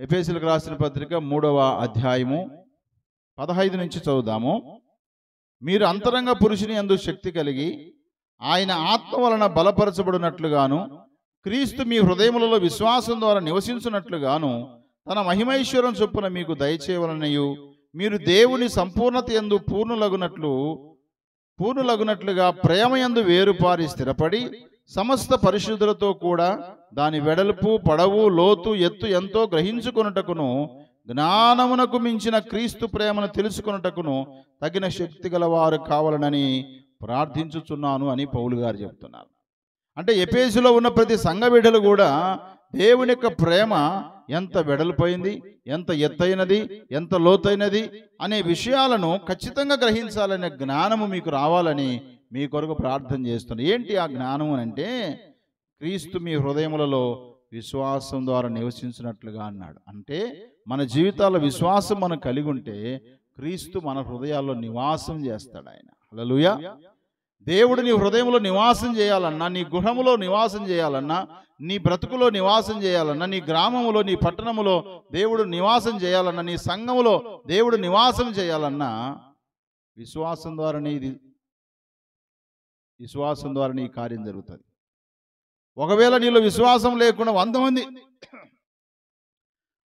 ఎఫెసీయులకు రాసిన పత్రిక 3వ అధ్యాయము 15 నుంచి చదువుదాము. మీరు అంతరంగ పురుషుని యందు శక్తి కలిగి ఆయన ఆత్మ వలన బలపరచబడినట్లుగాను క్రీస్తు మీ హృదయములలో విశ్వాసం ద్వారా నివసించున్నట్లుగాను తన మహిమైశ్వరం చొప్పున మీకు దయచేయవలనయు మీరు దేవుని సంపూర్ణత యందు పూర్ణులగునట్లుగా ప్రేమయందు వేరుపారి స్థిరపడి సమస్త పరిశుద్ధులతో కూడా దాని వెడల్పు పొడవు లోతు ఎత్తు ఎంతో గ్రహించుకొనుటకును జ్ఞానమునకు మించిన క్రీస్తు ప్రేమను తెలుసుకొనుటకును తగిన శక్తి గలవారు కావాలనని ప్రార్థించుచున్నాను అని పౌలు గారు చెప్తున్నారు. అంటే ఎఫెసులో ఉన్న ప్రతి సంఘ బిడ్డలు కూడా దేవుని యొక్క ప్రేమ ఎంత వెడల్పోయింది, ఎంత ఎత్తైనది, ఎంత లోతైనది అనే విషయాలను ఖచ్చితంగా గ్రహించాలనే జ్ఞానము మీకు రావాలని మీ కొరకు ప్రార్థన చేస్తున్నాను. ఏంటి ఆ జ్ఞానము అంటే క్రీస్తు మీ హృదయములలో విశ్వాసం ద్వారా నివసించినట్లుగా అన్నాడు. అంటే మన జీవితాల్లో విశ్వాసం మనం కలిగి ఉంటే క్రీస్తు మన హృదయాల్లో నివాసం చేస్తాడు. ఆయన హల్లెలూయా. దేవుడు నీ హృదయంలో నివాసం చేయాలన్నా, నీ గృహములో నివాసం చేయాలన్నా, నీ బ్రతుకులో నివాసం చేయాలన్నా, నీ గ్రామములో నీ పట్టణములో దేవుడు నివాసం చేయాలన్నా, నీ సంఘములో దేవుడు నివాసం చేయాలన్నా విశ్వాసం ద్వారా నీ కార్యం జరుగుతుంది. ఒకవేళ నీలో విశ్వాసం లేకుండా 100 మంది,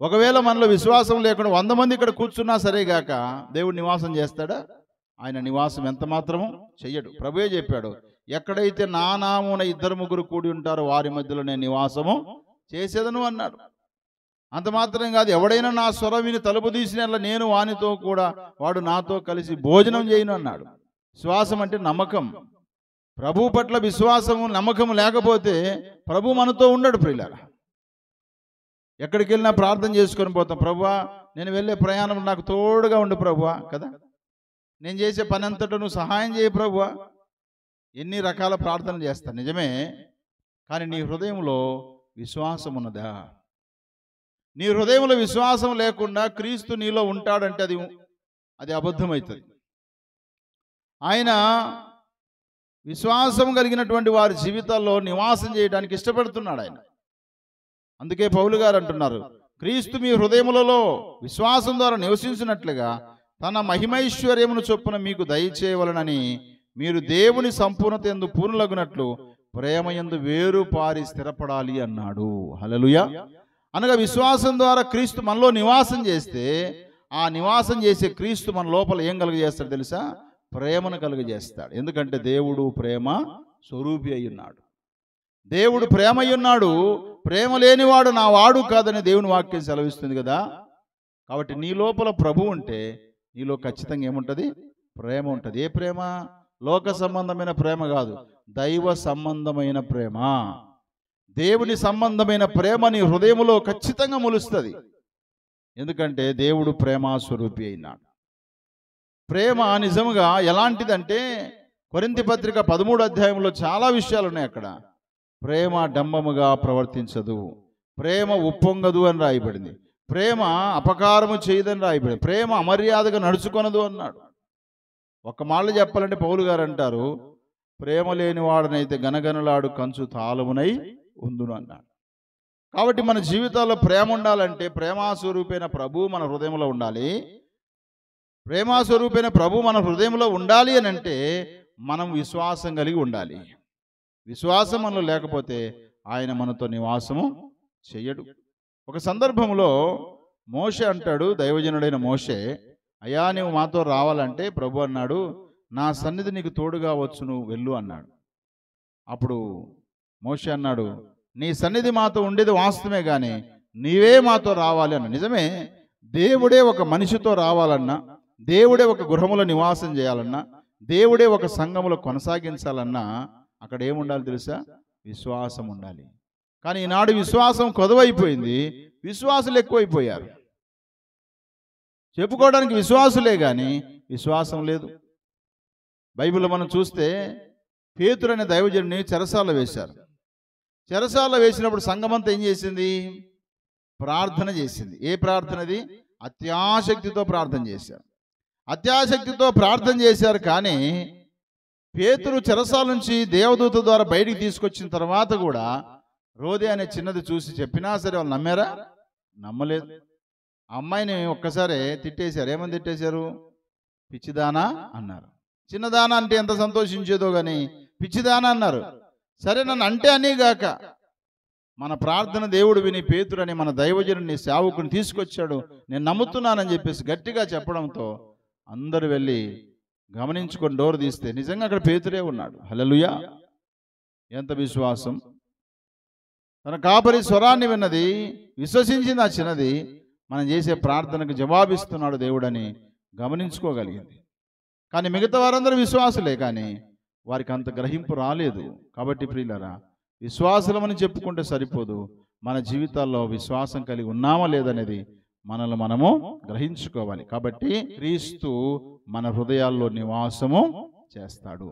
ఒకవేళ మనలో విశ్వాసం లేకుండా 100 మంది ఇక్కడ కూర్చున్నా సరేగాక దేవుడు నివాసం చేస్తాడా? ఆయన నివాసం ఎంత మాత్రము చెయ్యడు. ప్రభువే చెప్పాడు, ఎక్కడైతే నా నామమున 2-3 కూడి ఉంటారో వారి మధ్యలో నేను నివాసము చేసేదను అన్నాడు. అంత మాత్రం కాదు, ఎవడైనా నా స్వర విని తలుపు తీసిన నేను వానితో కూడా వాడు నాతో కలిసి భోజనం చేయను అన్నాడు. విశ్వాసం అంటే నమ్మకం. ప్రభు పట్ల విశ్వాసము నమ్మకము లేకపోతే ప్రభు మనతో ఉండడు. ప్రియులారా, ఎక్కడికి వెళ్ళినా ప్రార్థన చేసుకొని పోతాం, ప్రభువా నేను వెళ్ళే ప్రయాణం నాకు తోడుగా ఉండు ప్రభువా కదా, నేను చేసే పని అంతటా నువ్వు సహాయం చేయ ప్రభువా. ఎన్ని రకాల ప్రార్థనలు చేస్తాను నిజమే, కానీ నీ హృదయంలో విశ్వాసం ఉన్నదా? నీ హృదయంలో విశ్వాసం లేకుండా క్రీస్తు నీలో ఉంటాడంటే అది అబద్ధమవుతుంది. ఆయన విశ్వాసం కలిగినటువంటి వారి జీవితాల్లో నివాసం చేయడానికి ఇష్టపడుతున్నాడు ఆయన. అందుకే పౌలు గారు అంటున్నారు, క్రీస్తు మీ హృదయములలో విశ్వాసం ద్వారా నివసించినట్లుగా తన మహిమైశ్వర్యమును చొప్పున మీకు దయచేయవలనని మీరు దేవుని సంపూర్ణత యందు పూర్ణులగునట్లు ప్రేమ యందు వేరుపారి స్థిరపడాలి అన్నాడు. హల్లెలూయా. అనగా విశ్వాసం ద్వారా క్రీస్తు మనలో నివాసం చేస్తే ఆ నివాసం చేసే క్రీస్తు మన లోపల ఏం కలుగజేస్తాడు తెలుసా? ప్రేమను కలుగజేస్తాడు. ఎందుకంటే దేవుడు ప్రేమ స్వరూపి అయి ఉన్నాడు. దేవుడు ప్రేమ అయి ఉన్నాడు. ప్రేమ లేనివాడు నా వాడు కాదని దేవుని వాక్యం సెలవిస్తుంది కదా. కాబట్టి నీ లోపల ప్రభు ఉంటే నీలో ఖచ్చితంగా ఏముంటుంది? ప్రేమ ఉంటుంది. ఏ ప్రేమ? లోక సంబంధమైన ప్రేమ కాదు, దైవ సంబంధమైన ప్రేమ. దేవుని సంబంధమైన ప్రేమ నీ హృదయంలో ఖచ్చితంగా మొలుస్తుంది. ఎందుకంటే దేవుడు ప్రేమ స్వరూపి అయినాడు. ప్రేమ నిజముగా ఎలాంటిదంటే కొరింథీ పత్రిక 13వ అధ్యాయంలో చాలా విషయాలు ఉన్నాయి. అక్కడ ప్రేమ డంబముగా ప్రవర్తించదు, ప్రేమ ఉప్పొంగదు అని రాయబడింది. ప్రేమ అపకారము చేయదని రాయబడింది. ప్రేమ అమర్యాదగా నడుచుకొనదు అన్నాడు. ఒక మాట చెప్పాలంటే పౌలు గారు అంటారు, ప్రేమ లేని వాడనైతే గనగనలాడు కంచు తాళమునై ఉందును అన్నాడు. కాబట్టి మన జీవితాల్లో ప్రేమ ఉండాలంటే ప్రేమాస్వరూపైన ప్రభు మన హృదయంలో ఉండాలి. ప్రేమాస్వరూపైన ప్రభు మన హృదయంలో ఉండాలి అని అంటే మనం విశ్వాసం కలిగి ఉండాలి. విశ్వాసం మనలో లేకపోతే ఆయన మనతో నివాసము చెయ్యడు. ఒక సందర్భంలో మోషే అంటాడు, దైవజనుడైన మోషే, అయ్యా నువ్వు మాతో రావాలంటే ప్రభు అన్నాడు, నా సన్నిధి నీకు తోడుగా వచ్చు, నువ్వు వెళ్ళు అన్నాడు. అప్పుడు మోషే అన్నాడు, నీ సన్నిధి మాతో ఉండేది వాస్తవమే కానీ నీవే మాతో రావాలి అన్న. నిజమే, దేవుడే ఒక మనిషితో రావాలన్నా, దేవుడే ఒక గృహములో నివాసం చేయాలన్నా, దేవుడే ఒక సంఘములో కొనసాగించాలన్నా అక్కడ ఏముండాలి తెలుసా? విశ్వాసం ఉండాలి. కానీ ఈనాడు విశ్వాసం కొదవైపోయింది, విశ్వాసులు ఎక్కువైపోయారు. చెప్పుకోవడానికి విశ్వాసులే కానీ విశ్వాసం లేదు. బైబిల్లో మనం చూస్తే పేతురు అనే దైవజనుడిని చెరసాలలో వేశారు. చెరసాలలో వేసినప్పుడు సంఘమంతా ఏం చేసింది? ప్రార్థన చేసింది. ఏ ప్రార్థనది? అత్యాశక్తితో ప్రార్థన చేశారు. అత్యాశక్తితో ప్రార్థన చేశారు. కానీ పేతురు చెరసాల నుంచి దేవదూత ద్వారా బయటికి తీసుకొచ్చిన తర్వాత కూడా రోదే అనే చిన్నది చూసి చెప్పినా సరే వాళ్ళు నమ్మారా? నమ్మలేదు. ఆ అమ్మాయిని ఒక్కసారి తిట్టేశారు. ఏమని తిట్టేశారు? పిచ్చిదానా అన్నారు. చిన్నదానా అంటే ఎంత సంతోషించేదో కానీ పిచ్చిదానా అన్నారు. సరే, నన్ను అంటే అనేగాక మన ప్రార్థన దేవుడు విని పేతురని మన దైవజనుని సేవకుని తీసుకొచ్చాడు, నేను నమ్ముతున్నానని చెప్పేసి గట్టిగా చెప్పడంతో అందరూ వెళ్ళి గమనించుకొని డోర్ తీస్తే నిజంగా అక్కడ పేతురే ఉన్నాడు. హల్లెలూయా! ఎంత విశ్వాసం! తన కాపరి స్వరాన్ని విన్నది, విశ్వసించింది ఆ చిన్నది, మనం చేసే ప్రార్థనకు జవాబిస్తున్నాడు దేవుడని గమనించుకోగలిగింది. కానీ మిగతా వారందరూ విశ్వాసులే, కానీ వారికి అంత గ్రహింపు రాలేదు. కాబట్టి ప్రియులారా, విశ్వాసులమని చెప్పుకుంటే సరిపోదు, మన జీవితాల్లో విశ్వాసం కలిగి ఉన్నామా లేదనేది మనల్ని మనము గ్రహించుకోవాలి. కాబట్టి క్రీస్తు మన హృదయాల్లో నివాసము చేస్తాడు.